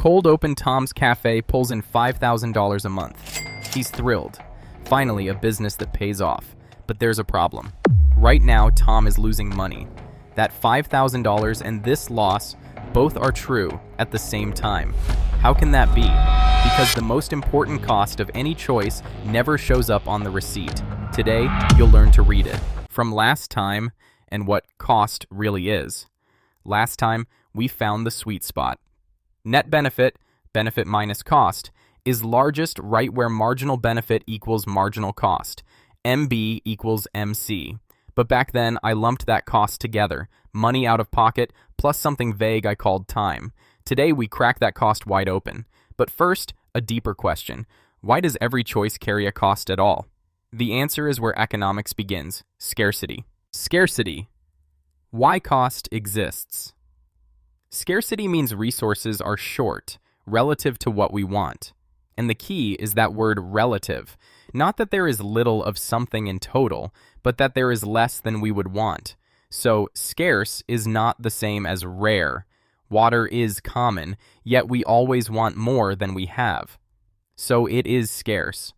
Cold open Tom's Cafe pulls in $5,000 a month. He's thrilled. Finally, a business that pays off. But there's a problem. Right now, Tom is losing money. That $5,000 and this loss both are true at the same time. How can that be? Because the most important cost of any choice never shows up on the receipt. Today, you'll learn to read it. From last time and what cost really is. Last time, we found the sweet spot. Net benefit, benefit minus cost, is largest right where marginal benefit equals marginal cost. MB equals MC. But back then, I lumped that cost together, money out of pocket plus something vague I called time. Today, we crack that cost wide open. But first, a deeper question. Why does every choice carry a cost at all? The answer is where economics begins: scarcity. Scarcity. Why cost exists? Scarcity means resources are short, relative to what we want. And the key is that word relative. Not that there is little of something in total, but that there is less than we would want. So, scarce is not the same as rare. Water is common, yet we always want more than we have. So it is scarce.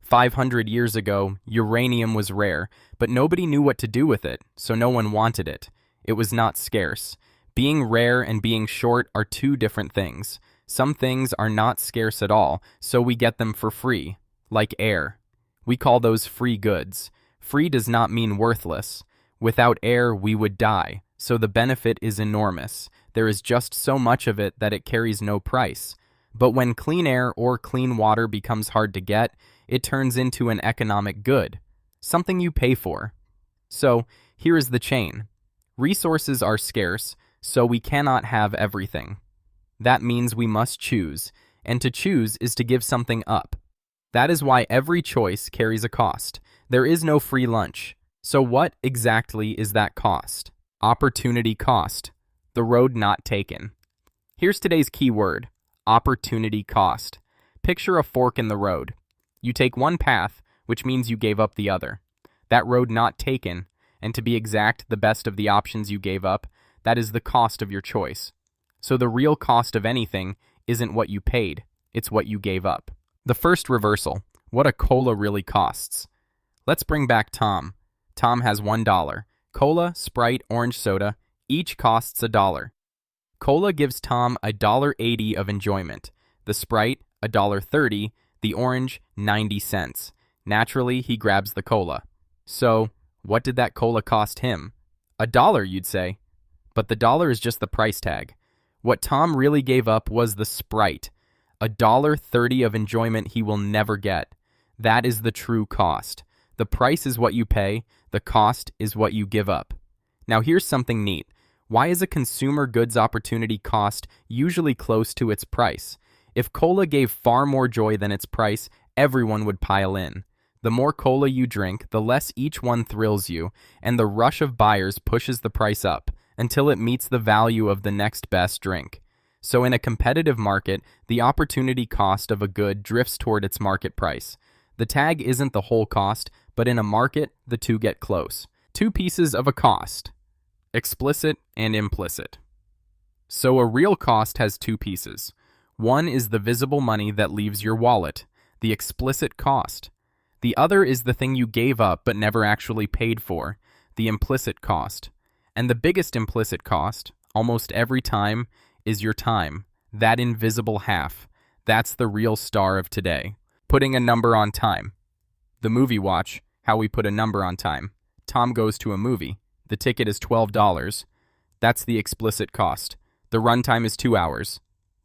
500 years ago, uranium was rare, but nobody knew what to do with it, so no one wanted it. It was not scarce. Being rare and being short are two different things. Some things are not scarce at all, so we get them for free, like air. We call those free goods. Free does not mean worthless. Without air, we would die, so the benefit is enormous. There is just so much of it that it carries no price. But when clean air or clean water becomes hard to get, it turns into an economic good, something you pay for. So, here is the chain. Resources are scarce, so we cannot have everything. That means we must choose, and to choose is to give something up. That is why every choice carries a cost. There is no free lunch. So what exactly is that cost? Opportunity cost. The road not taken. Here's today's key word: opportunity cost. Picture a fork in the road. You take one path, which means you gave up the other. That road not taken, and to be exact, the best of the options you gave up, that is the cost of your choice. So the real cost of anything isn't what you paid, it's what you gave up. The first reversal: what a cola really costs. Let's bring back Tom. Tom has $1. Cola, Sprite, orange soda, each costs $1. Cola gives Tom $1.80 of enjoyment. The Sprite, $1.30. The orange, 90 cents. Naturally, he grabs the cola. So, what did that cola cost him? $1, you'd say. But the dollar is just the price tag. What Tom really gave up was the Sprite. $1.30 of enjoyment he will never get. That is the true cost. The price is what you pay, the cost is what you give up. Now here's something neat. Why is a consumer goods opportunity cost usually close to its price? If cola gave far more joy than its price, everyone would pile in. The more cola you drink, the less each one thrills you, and the rush of buyers pushes the price up until it meets the value of the next best drink. So in a competitive market, the opportunity cost of a good drifts toward its market price. The tag isn't the whole cost, but in a market, the two get close. Two pieces of a cost: explicit and implicit. So a real cost has two pieces. One is the visible money that leaves your wallet, the explicit cost. The other is the thing you gave up but never actually paid for, the implicit cost. And the biggest implicit cost, almost every time, is your time, that invisible half. That's the real star of today. Putting a number on time. The movie watch, how we put a number on time. Tom goes to a movie. The ticket is $12. That's the explicit cost. The runtime is 2 hours.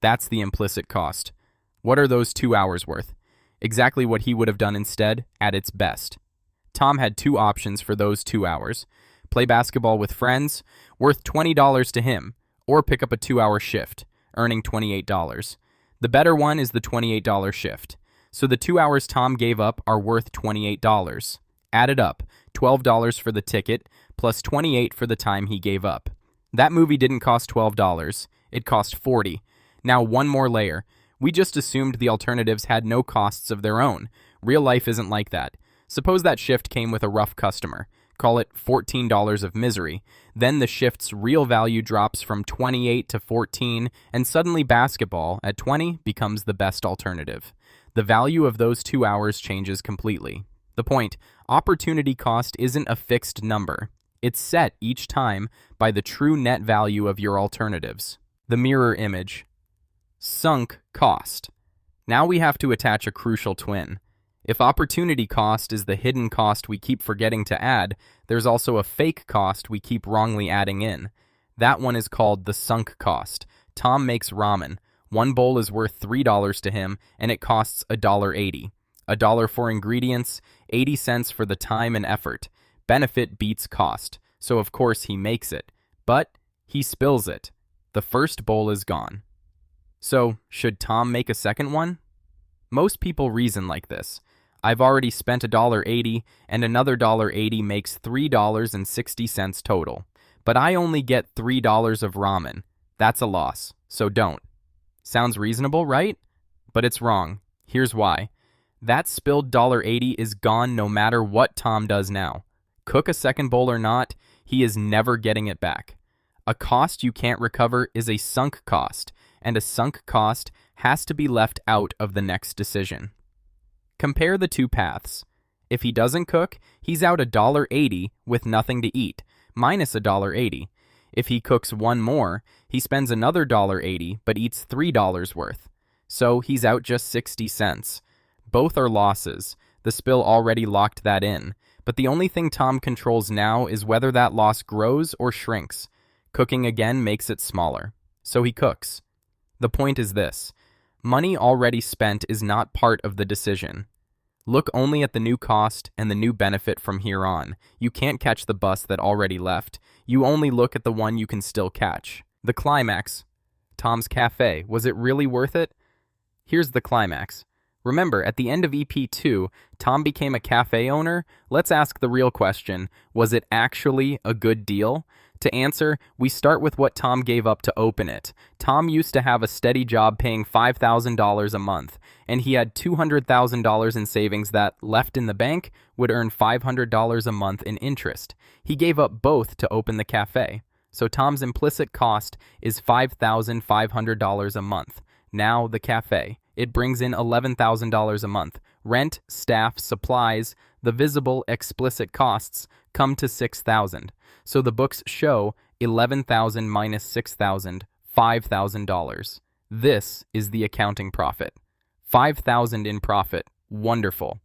That's the implicit cost. What are those 2 hours worth? Exactly what he would have done instead, at its best. Tom had two options for those 2 hours. Play basketball with friends, worth $20 to him, or pick up a 2-hour shift, earning $28. The better one is the $28 shift. So the 2 hours Tom gave up are worth $28. Added up, $12 for the ticket, plus $28 for the time he gave up. That movie didn't cost $12, it cost $40. Now one more layer. We just assumed the alternatives had no costs of their own. Real life isn't like that. Suppose that shift came with a rough customer. call it $14 of misery. Then the shift's real value drops from 28 to 14, and suddenly basketball at 20 becomes the best alternative. The value of those 2 hours changes completely. The point, opportunity cost isn't a fixed number. It's set each time by the true net value of your alternatives. The mirror image. Sunk cost. Now we have to attach a crucial twin. If opportunity cost is the hidden cost we keep forgetting to add, there's also a fake cost we keep wrongly adding in. That one is called the sunk cost. Tom makes ramen. One bowl is worth $3 to him, and it costs $1.80. $1 for ingredients, 80 cents for the time and effort. Benefit beats cost, so of course he makes it. But he spills it. The first bowl is gone. So, should Tom make a second one? Most people reason like this. I've already spent $1.80, and another $1.80 makes $3.60 total. But I only get $3 of ramen. That's a loss, so don't. Sounds reasonable, right? But it's wrong. Here's why. That spilled $1.80 is gone no matter what Tom does now. Cook a second bowl or not, he is never getting it back. A cost you can't recover is a sunk cost, and a sunk cost has to be left out of the next decision. Compare the two paths. If he doesn't cook, he's out $1.80 with nothing to eat, minus $1.80. If he cooks one more, he spends another $1.80 but eats $3 worth. So he's out just 60 cents. Both are losses. The spill already locked that in. But the only thing Tom controls now is whether that loss grows or shrinks. Cooking again makes it smaller. So he cooks. The point is this. Money already spent is not part of the decision. Look only at the new cost and the new benefit from here on. You can't catch the bus that already left. You only look at the one you can still catch. The climax. Tom's Cafe. Was it really worth it? Here's the climax. Remember, at the end of EP2, Tom became a cafe owner? Let's ask the real question. Was it actually a good deal? To answer, we start with what Tom gave up to open it. Tom used to have a steady job paying $5,000 a month, and he had $200,000 in savings that, left in the bank, would earn $500 a month in interest. He gave up both to open the cafe. So Tom's implicit cost is $5,500 a month. Now the cafe. It brings in $11,000 a month. Rent, staff, supplies, the visible, explicit costs come to $6,000. So the books show $11,000 minus $6,000, $5,000. This is the accounting profit. $5,000 in profit. Wonderful.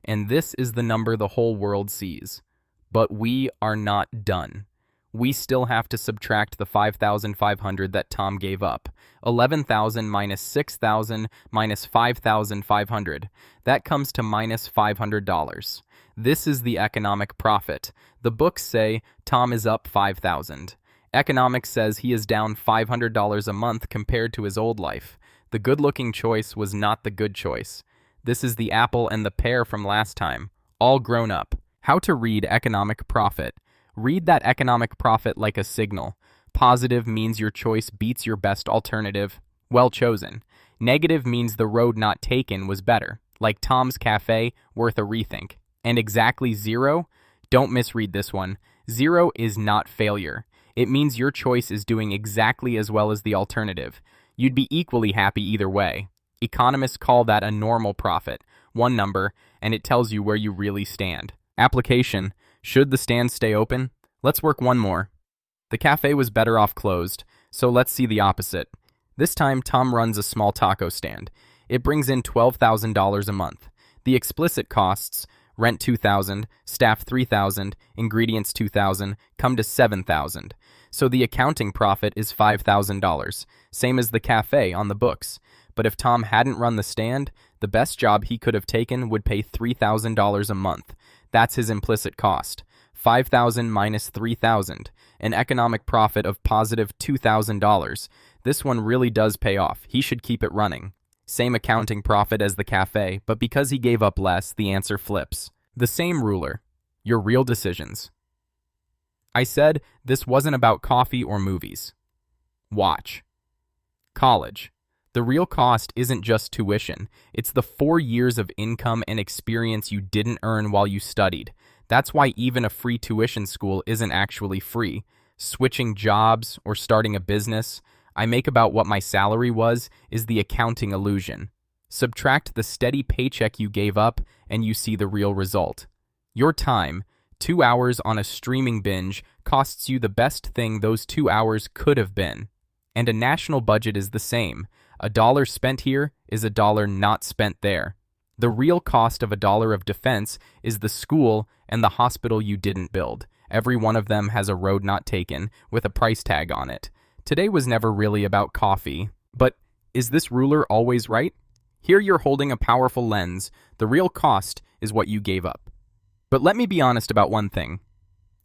And this is the number the whole world sees. But we are not done. We still have to subtract the $5,500 that Tom gave up. $11,000 minus $6,000 minus $5,500. That comes to minus $500. This is the economic profit. The books say Tom is up $5,000. Economics says he is down $500 a month compared to his old life. The good-looking choice was not the good choice. This is the apple and the pear from last time, all grown up. How to read economic profit. Read that economic profit like a signal. Positive means your choice beats your best alternative. Well chosen. Negative means the road not taken was better, like Tom's Cafe, worth a rethink. And exactly zero? Don't misread this one. Zero is not failure. It means your choice is doing exactly as well as the alternative. You'd be equally happy either way. Economists call that a normal profit, one number, and it tells you where you really stand. Application. Should the stand stay open? Let's work one more. The cafe was better off closed, so let's see the opposite. This time, Tom runs a small taco stand. It brings in $12,000 a month. The explicit costs, rent $2,000, staff $3,000, ingredients $2,000, come to $7,000. So the accounting profit is $5,000, same as the cafe on the books. But if Tom hadn't run the stand, the best job he could have taken would pay $3,000 a month. That's his implicit cost. $5,000 minus $3,000, an economic profit of positive $2,000. This one really does pay off. He should keep it running. Same accounting profit as the cafe, but because he gave up less, the answer flips. The same ruler. Your real decisions. I said this wasn't about coffee or movies. Watch. College. The real cost isn't just tuition. It's the 4 years of income and experience you didn't earn while you studied. That's why even a free tuition school isn't actually free. Switching jobs or starting a business, I make about what my salary was, is the accounting illusion. Subtract the steady paycheck you gave up, and you see the real result. Your time, 2 hours on a streaming binge, costs you the best thing those 2 hours could have been. And a national budget is the same. A dollar spent here is a dollar not spent there. The real cost of a dollar of defense is the school and the hospital you didn't build. Every one of them has a road not taken, with a price tag on it. Today was never really about coffee. But is this ruler always right? Here you're holding a powerful lens. The real cost is what you gave up. But let me be honest about one thing.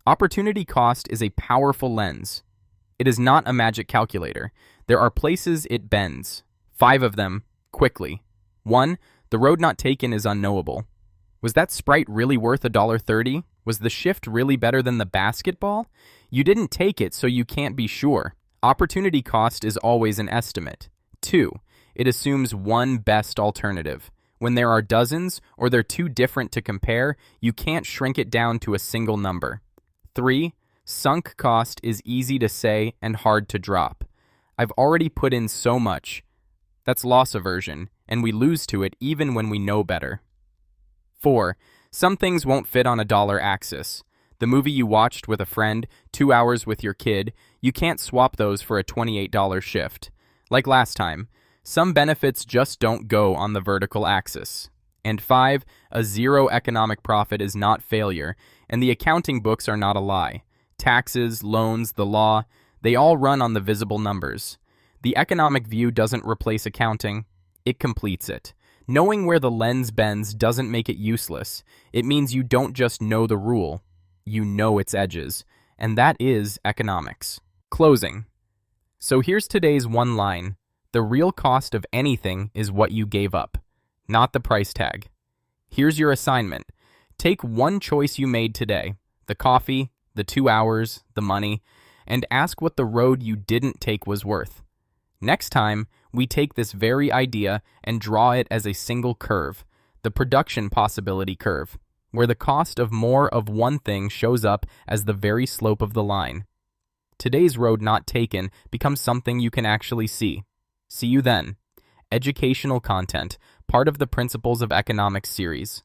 Opportunity cost is a powerful lens. It is not a magic calculator. There are places it bends. 5 of them, quickly. 1. The road not taken is unknowable. Was that Sprite really worth $1.30? Was the shift really better than the basketball? You didn't take it, so you can't be sure. Opportunity cost is always an estimate. 2. It assumes one best alternative. When there are dozens, or they're too different to compare, you can't shrink it down to a single number. 3. Sunk cost is easy to say and hard to drop. I've already put in so much. That's loss aversion, and we lose to it even when we know better. 4. Some things won't fit on a dollar axis. The movie you watched with a friend, 2 hours with your kid, you can't swap those for a $28 shift. Like last time, some benefits just don't go on the vertical axis. And 5, a zero economic profit is not failure, and the accounting books are not a lie. Taxes, loans, the law, they all run on the visible numbers. The economic view doesn't replace accounting, it completes it. Knowing where the lens bends doesn't make it useless. It means you don't just know the rule, you know its edges. And that is economics. Closing. So here's today's one line. The real cost of anything is what you gave up, not the price tag. Here's your assignment. Take one choice you made today, the coffee, the 2 hours, the money, and ask what the road you didn't take was worth. Next time, we take this very idea and draw it as a single curve, the production possibility curve, where the cost of more of one thing shows up as the very slope of the line. Today's road not taken becomes something you can actually see. See you then. Educational content, part of the Principles of Economics series.